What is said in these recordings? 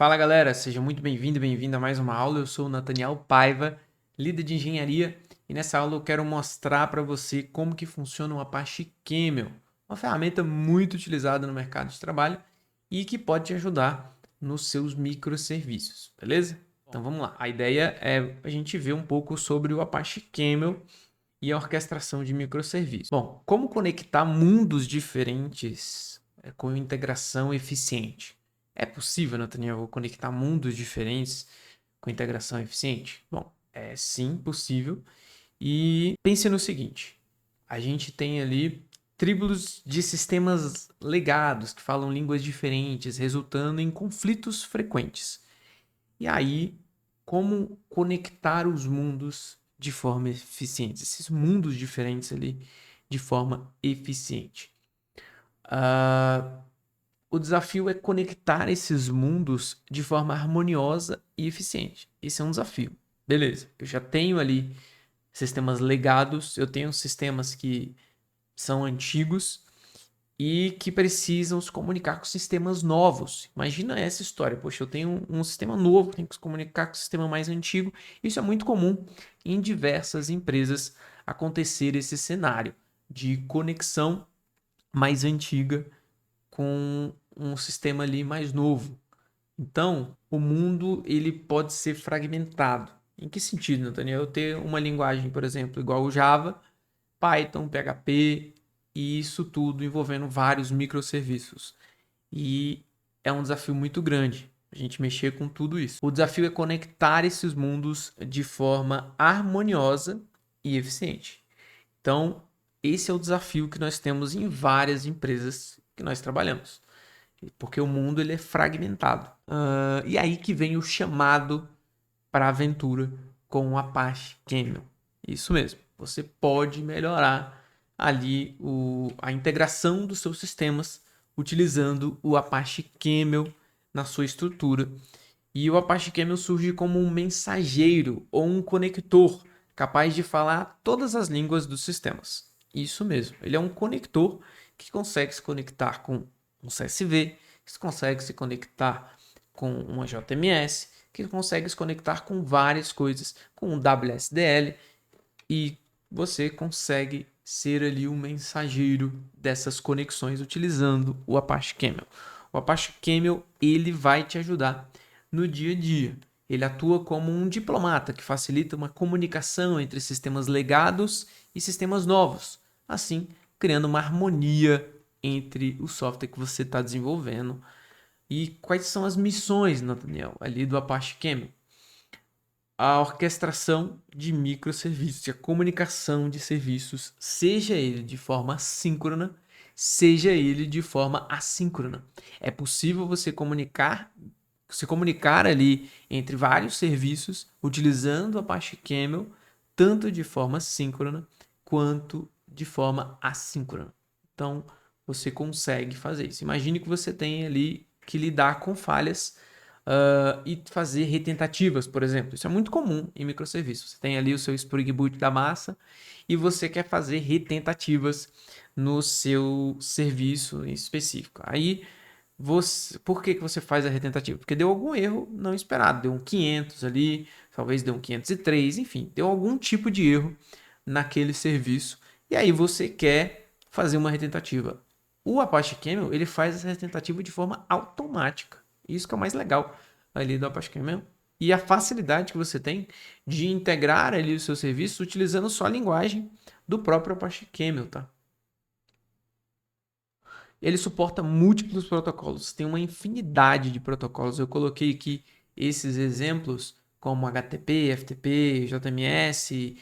Fala galera, seja muito bem-vindo e bem-vinda a mais uma aula. Eu sou o Nathaniel Paiva, líder de engenharia, e nessa aula eu quero mostrar para você como que funciona o Apache Camel, uma ferramenta muito utilizada no mercado de trabalho e que pode te ajudar nos seus microserviços, beleza? Então vamos lá. A ideia é a gente ver um pouco sobre o Apache Camel e a orquestração de microserviços. Bom, como conectar mundos diferentes com integração eficiente? É possível, Nathaniel, conectar mundos diferentes com integração eficiente? Bom, é sim possível. E pense no seguinte: a gente tem ali tribos de sistemas legados que falam línguas diferentes, resultando em conflitos frequentes. E aí, como conectar os mundos de forma eficiente? Esses mundos diferentes ali de forma eficiente. O desafio é conectar esses mundos de forma harmoniosa e eficiente. Esse é um desafio. Beleza, eu já tenho ali sistemas legados, eu tenho sistemas que são antigos e que precisam se comunicar com sistemas novos. Imagina essa história. Poxa, eu tenho um sistema novo, tenho que se comunicar com o sistema mais antigo. Isso é muito comum em diversas empresas acontecer esse cenário de conexão mais antiga com um sistema ali mais novo. Então, o mundo ele pode ser fragmentado. Em que sentido, Nathaniel? Eu ter uma linguagem, por exemplo, igual o Java, Python, PHP, e isso tudo envolvendo vários microserviços. E é um desafio muito grande a gente mexer com tudo isso. O desafio é conectar esses mundos de forma harmoniosa e eficiente. Então, esse é o desafio que nós temos em várias empresas que nós trabalhamos, porque o mundo ele é fragmentado. E aí que vem o chamado para a aventura com o Apache Camel. Isso mesmo, você pode melhorar ali a integração dos seus sistemas utilizando o Apache Camel na sua estrutura. E o Apache Camel surge como um mensageiro ou um conector capaz de falar todas as línguas dos sistemas. Isso mesmo, ele é um conector que consegue se conectar com um CSV, que consegue se conectar com uma JMS, que consegue se conectar com várias coisas, com um WSDL, e você consegue ser ali um mensageiro dessas conexões utilizando o Apache Camel. O Apache Camel ele vai te ajudar no dia a dia. Ele atua como um diplomata que facilita uma comunicação entre sistemas legados e sistemas novos, assim criando uma harmonia entre o software que você está desenvolvendo. E quais são as missões, Nathaniel, ali do Apache Camel? A orquestração de microserviços, a comunicação de serviços, seja ele de forma síncrona, seja ele de forma assíncrona. É possível você se comunicar ali entre vários serviços utilizando o Apache Camel, tanto de forma síncrona quanto de forma assíncrona. Então, você consegue fazer isso. Imagine que você tem ali que lidar com falhas e fazer retentativas, por exemplo. Isso é muito comum em microserviços. Você tem ali o seu Spring Boot da massa e você quer fazer retentativas no seu serviço em específico. Aí, por que você faz a retentativa? Porque deu algum erro não esperado. Deu um 500 ali, talvez deu um 503, enfim. Deu algum tipo de erro naquele serviço. E aí você quer fazer uma retentativa. O Apache Camel, ele faz essa retentativa de forma automática. Isso que é o mais legal ali do Apache Camel. E a facilidade que você tem de integrar ali o seu serviço utilizando só a linguagem do próprio Apache Camel, tá? Ele suporta múltiplos protocolos, tem uma infinidade de protocolos. Eu coloquei aqui esses exemplos como HTTP, FTP, JMS,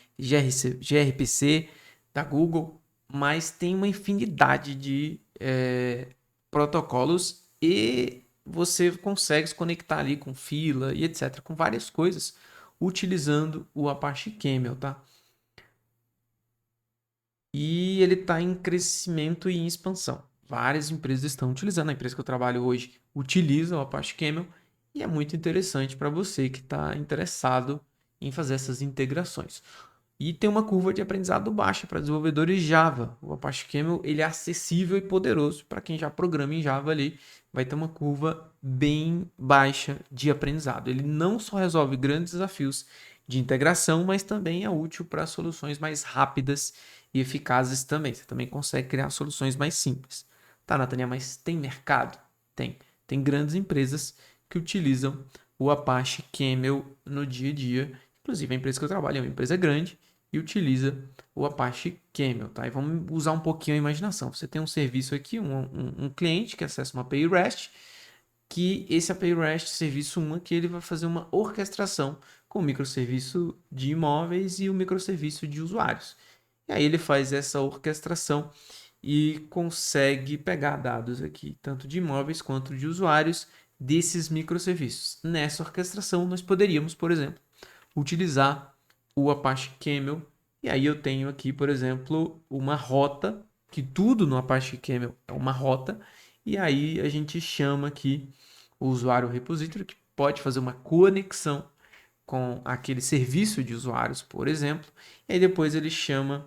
gRPC da Google, mas tem uma infinidade de protocolos e você consegue se conectar ali com fila e etc, com várias coisas utilizando o Apache Camel, tá? E ele está em crescimento e em expansão. Várias empresas estão utilizando. A empresa que eu trabalho hoje utiliza o Apache Camel e é muito interessante para você que está interessado em fazer essas integrações. E tem uma curva de aprendizado baixa para desenvolvedores Java. O Apache Camel ele é acessível e poderoso para quem já programa em Java ali. Vai ter uma curva bem baixa de aprendizado. Ele não só resolve grandes desafios de integração, mas também é útil para soluções mais rápidas e eficazes também. Você também consegue criar soluções mais simples. Tá, Nathaniel, mas tem mercado? Tem. Tem grandes empresas que utilizam o Apache Camel no dia a dia. Inclusive, a empresa que eu trabalho é uma empresa grande e utiliza o Apache Camel, tá? E vamos usar um pouquinho a imaginação. Você tem um serviço aqui, um cliente que acessa uma API REST, que esse API REST, serviço 1 aqui, ele vai fazer uma orquestração com o microserviço de imóveis e o microserviço de usuários. E aí ele faz essa orquestração e consegue pegar dados aqui, tanto de imóveis quanto de usuários, desses microserviços. Nessa orquestração, nós poderíamos, por exemplo, utilizar o Apache Camel. E aí eu tenho aqui, por exemplo, uma rota, que tudo no Apache Camel é uma rota. E aí a gente chama aqui o usuário repository, que pode fazer uma conexão com aquele serviço de usuários, por exemplo. E aí depois ele chama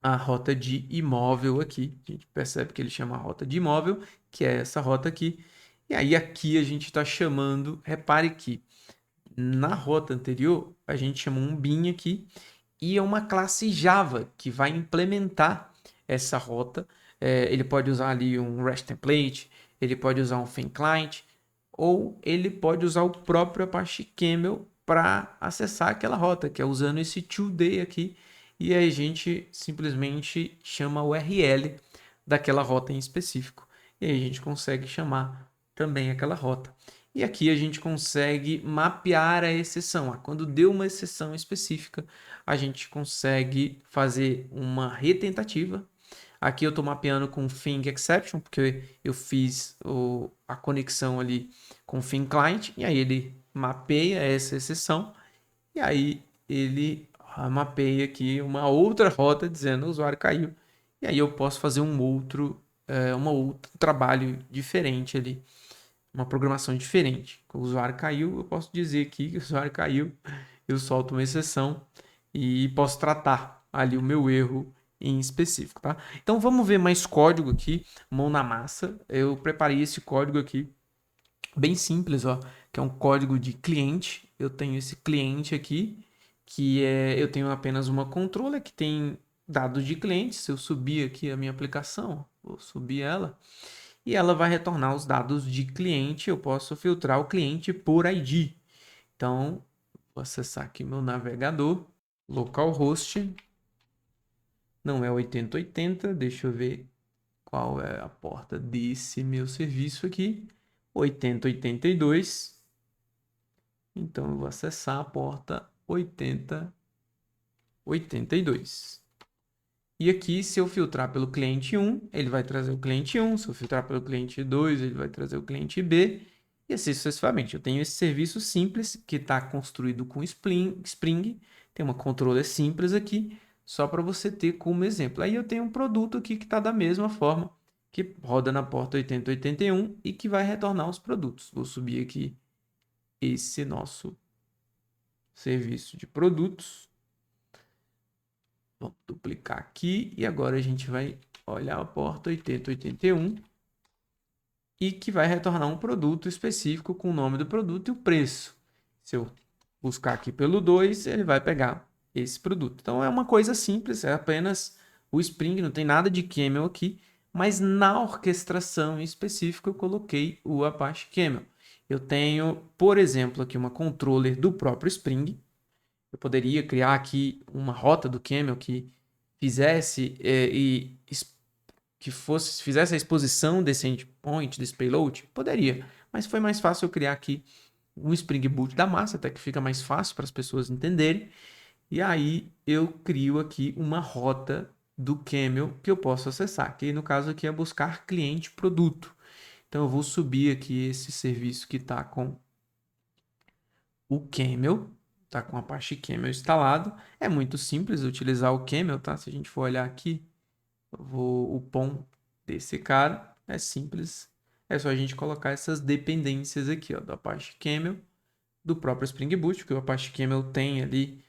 a rota de imóvel aqui. A gente percebe que ele chama a rota de imóvel, que é essa rota aqui. E aí aqui a gente está chamando, repare que na rota anterior, a gente chamou um bin aqui e é uma classe Java que vai implementar essa rota. Ele pode usar ali um REST template, ele pode usar um thin client, ou ele pode usar o próprio Apache Camel para acessar aquela rota, que é usando esse today aqui. E aí a gente simplesmente chama o URL daquela rota em específico. E aí a gente consegue chamar também aquela rota. E aqui a gente consegue mapear a exceção. Quando deu uma exceção específica, a gente consegue fazer uma retentativa. Aqui eu estou mapeando com Thing Exception, porque eu fiz a conexão ali com o Thing Client, e aí ele mapeia essa exceção, e aí ele mapeia aqui uma outra rota dizendo o usuário caiu, e aí eu posso fazer um outro trabalho diferente ali, uma programação diferente. O usuário caiu, eu posso dizer aqui que o usuário caiu, eu solto uma exceção e posso tratar ali o meu erro em específico, tá? Então vamos ver mais código aqui, mão na massa. Eu preparei esse código aqui, bem simples, ó, que é um código de cliente. Eu tenho esse cliente aqui, eu tenho apenas uma controller que tem dados de cliente. Se eu subir aqui a minha aplicação, vou subir ela, e ela vai retornar os dados de cliente. Eu posso filtrar o cliente por ID. Então, vou acessar aqui meu navegador, localhost, não é 8080, deixa eu ver qual é a porta desse meu serviço aqui, 8082. Então, eu vou acessar a porta 8082. E aqui, se eu filtrar pelo cliente 1, ele vai trazer o cliente 1. Se eu filtrar pelo cliente 2, ele vai trazer o cliente B. E assim sucessivamente. Eu tenho esse serviço simples que está construído com Spring. Tem uma controller simples aqui, só para você ter como exemplo. Aí eu tenho um produto aqui que está da mesma forma, que roda na porta 8081 e que vai retornar os produtos. Vou subir aqui esse nosso serviço de produtos. Vamos duplicar aqui e agora a gente vai olhar a porta 8081 e que vai retornar um produto específico com o nome do produto e o preço. Se eu buscar aqui pelo 2, ele vai pegar esse produto. Então é uma coisa simples, é apenas o Spring, não tem nada de Camel aqui, mas na orquestração em específico eu coloquei o Apache Camel. Eu tenho, por exemplo, aqui uma controller do próprio Spring. Eu poderia criar aqui uma rota do Camel que fizesse fizesse a exposição desse endpoint, desse payload? Poderia, mas foi mais fácil eu criar aqui um Spring Boot da massa, até que fica mais fácil para as pessoas entenderem. E aí eu crio aqui uma rota do Camel que eu posso acessar, que no caso aqui é buscar cliente produto. Então eu vou subir aqui esse serviço que está com o Camel, tá com a Apache Camel instalado. É muito simples utilizar o Camel, tá? Se a gente for olhar aqui, o POM desse cara é simples. É só a gente colocar essas dependências aqui, ó, do Apache Camel, do próprio Spring Boot, que o Apache Camel tem ali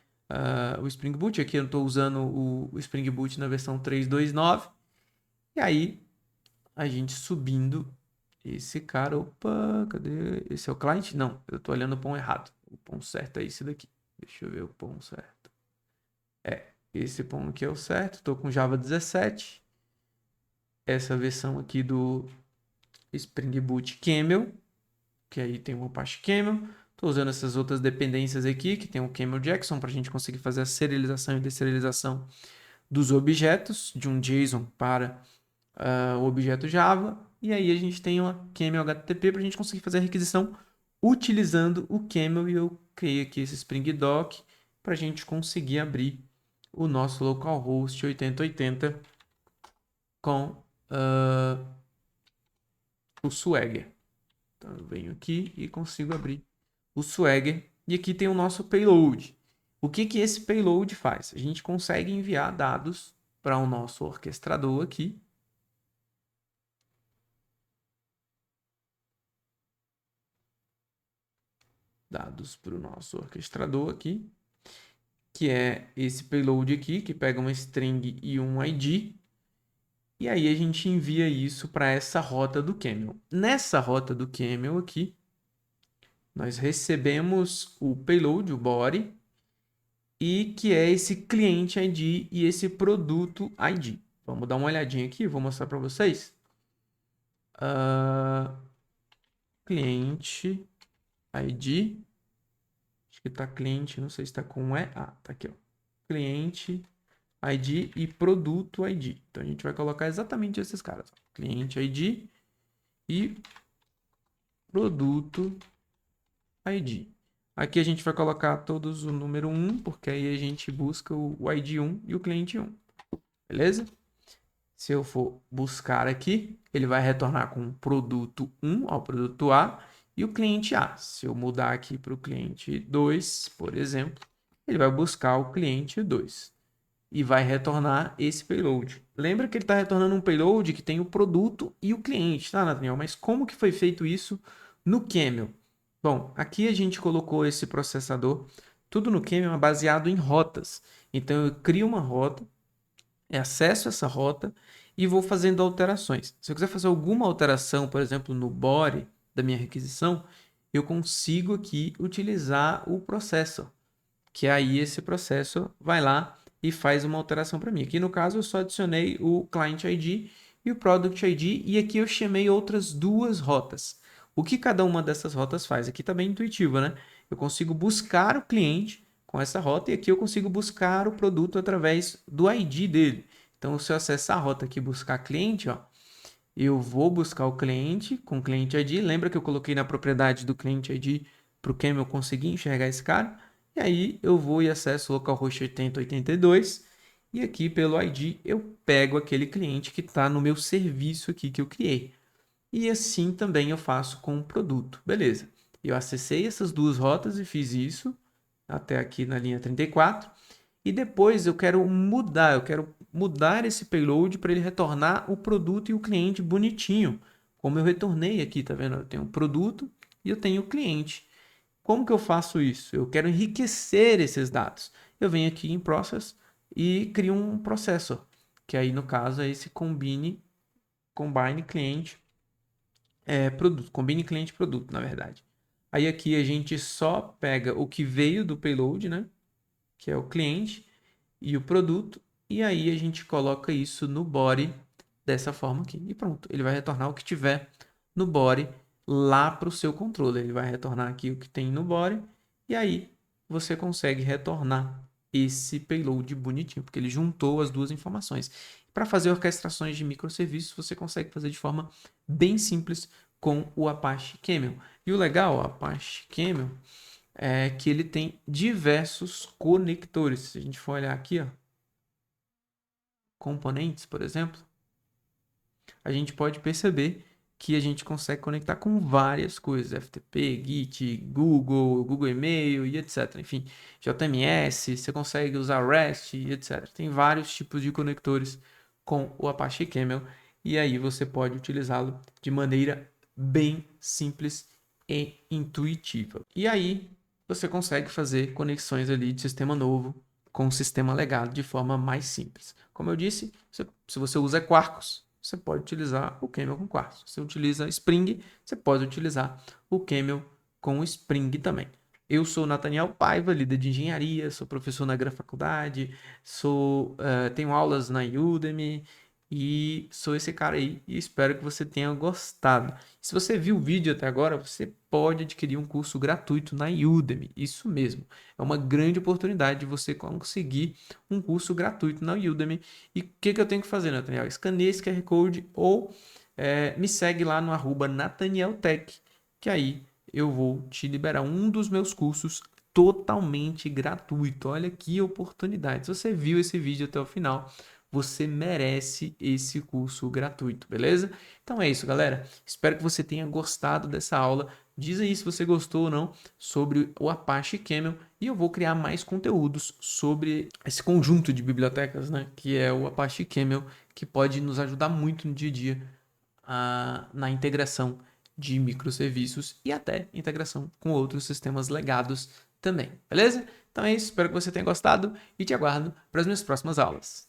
o Spring Boot. Aqui eu estou usando o Spring Boot na versão 3.2.9. E aí, a gente subindo esse cara. Opa, cadê? Esse é o client? Não, eu estou olhando o pão errado. O pão certo é esse daqui. Deixa eu ver o pão certo. Esse pão aqui é o certo. Estou com Java 17. Essa versão aqui do Spring Boot Camel, que aí tem o Apache Camel. Estou usando essas outras dependências aqui, que tem o Camel Jackson, para a gente conseguir fazer a serialização e deserialização dos objetos, de um JSON para o objeto Java. E aí a gente tem uma Camel HTTP para a gente conseguir fazer a requisição utilizando o Camel. E eu criei aqui esse Spring Doc para a gente conseguir abrir o nosso localhost 8080 com o Swagger. Então eu venho aqui e consigo abrir o Swagger. E aqui tem o nosso payload. O que que esse payload faz? A gente consegue enviar dados para o nosso orquestrador aqui. Dados para o nosso orquestrador aqui, que é esse payload aqui, que pega uma string e um ID. E aí a gente envia isso para essa rota do Camel. Nessa rota do Camel aqui, nós recebemos o payload, o body, e que é esse cliente ID e esse produto ID. Vamos dar uma olhadinha aqui, vou mostrar para vocês. Cliente ID. Acho que está cliente, não sei se está com E. Ah, tá aqui, ó. Cliente ID e produto ID. Então a gente vai colocar exatamente esses caras. Cliente ID e produto ID. Aqui a gente vai colocar todos o número 1, porque aí a gente busca o ID 1 e o cliente 1. Beleza? Se eu for buscar aqui, ele vai retornar com o produto 1, ao produto A, e o cliente A. Se eu mudar aqui para o cliente 2, por exemplo, ele vai buscar o cliente 2 e vai retornar esse payload. Lembra que ele está retornando um payload que tem o produto e o cliente, tá, Nathaniel? Mas como que foi feito isso no Camel? Bom, aqui a gente colocou esse processador, tudo no Camel é baseado em rotas. Então eu crio uma rota, acesso essa rota e vou fazendo alterações. Se eu quiser fazer alguma alteração, por exemplo, no body da minha requisição, eu consigo aqui utilizar o processor, que aí esse processor vai lá e faz uma alteração para mim. Aqui no caso eu só adicionei o Client ID e o Product ID e aqui eu chamei outras duas rotas. O que cada uma dessas rotas faz? Aqui está bem intuitivo, né? Eu consigo buscar o cliente com essa rota e aqui eu consigo buscar o produto através do ID dele. Então, se eu acessar a rota aqui buscar cliente, ó, eu vou buscar o cliente com cliente ID. Lembra que eu coloquei na propriedade do cliente ID para o Camel conseguir enxergar esse cara? E aí eu vou e acesso localhost 8082 e aqui pelo ID eu pego aquele cliente que está no meu serviço aqui que eu criei. E assim também eu faço com o produto. Beleza. Eu acessei essas duas rotas e fiz isso até aqui na linha 34. E depois eu quero mudar esse payload para ele retornar o produto e o cliente bonitinho. Como eu retornei aqui, tá vendo? Eu tenho o produto e eu tenho o cliente. Como que eu faço isso? Eu quero enriquecer esses dados. Eu venho aqui em Process e crio um processor, que aí no caso é esse combine cliente produto, combine cliente produto, na verdade. Aí aqui a gente só pega o que veio do payload, né? Que é o cliente e o produto, e aí a gente coloca isso no body dessa forma aqui. E pronto, ele vai retornar o que tiver no body lá para o seu controller. Ele vai retornar aqui o que tem no body, e aí você consegue retornar esse payload bonitinho, porque ele juntou as duas informações. Para fazer orquestrações de microserviços, você consegue fazer de forma bem simples com o Apache Camel. E o legal, o Apache Camel, é que ele tem diversos conectores. Se a gente for olhar aqui, ó, componentes, por exemplo, a gente pode perceber que a gente consegue conectar com várias coisas, FTP, Git, Google E-mail e etc. Enfim, JMS, você consegue usar REST e etc. Tem vários tipos de conectores com o Apache Camel e aí você pode utilizá-lo de maneira bem simples e intuitiva. E aí, você consegue fazer conexões ali de sistema novo com o sistema legado de forma mais simples. Como eu disse, se você usa Quarkus, você pode utilizar o Camel com Quarkus. Se você utiliza Spring, você pode utilizar o Camel com Spring também. Eu sou Nathaniel Paiva, líder de engenharia, sou professor na Faculdade, tenho aulas na Udemy e sou esse cara aí e espero que você tenha gostado. Se você viu o vídeo até agora, você pode adquirir um curso gratuito na Udemy. Isso mesmo. É uma grande oportunidade de você conseguir um curso gratuito na Udemy. E o que eu tenho que fazer, Nathaniel? Escaneie esse QR Code ou me segue lá no @NathanielTech, que aí eu vou te liberar um dos meus cursos totalmente gratuito. Olha que oportunidade. Se você viu esse vídeo até o final, você merece esse curso gratuito, beleza? Então é isso, galera. Espero que você tenha gostado dessa aula. Diz aí se você gostou ou não sobre o Apache Camel e eu vou criar mais conteúdos sobre esse conjunto de bibliotecas, né, que é o Apache Camel, que pode nos ajudar muito no dia a dia na integração de microserviços e até integração com outros sistemas legados também, beleza? Então é isso, espero que você tenha gostado e te aguardo para as minhas próximas aulas.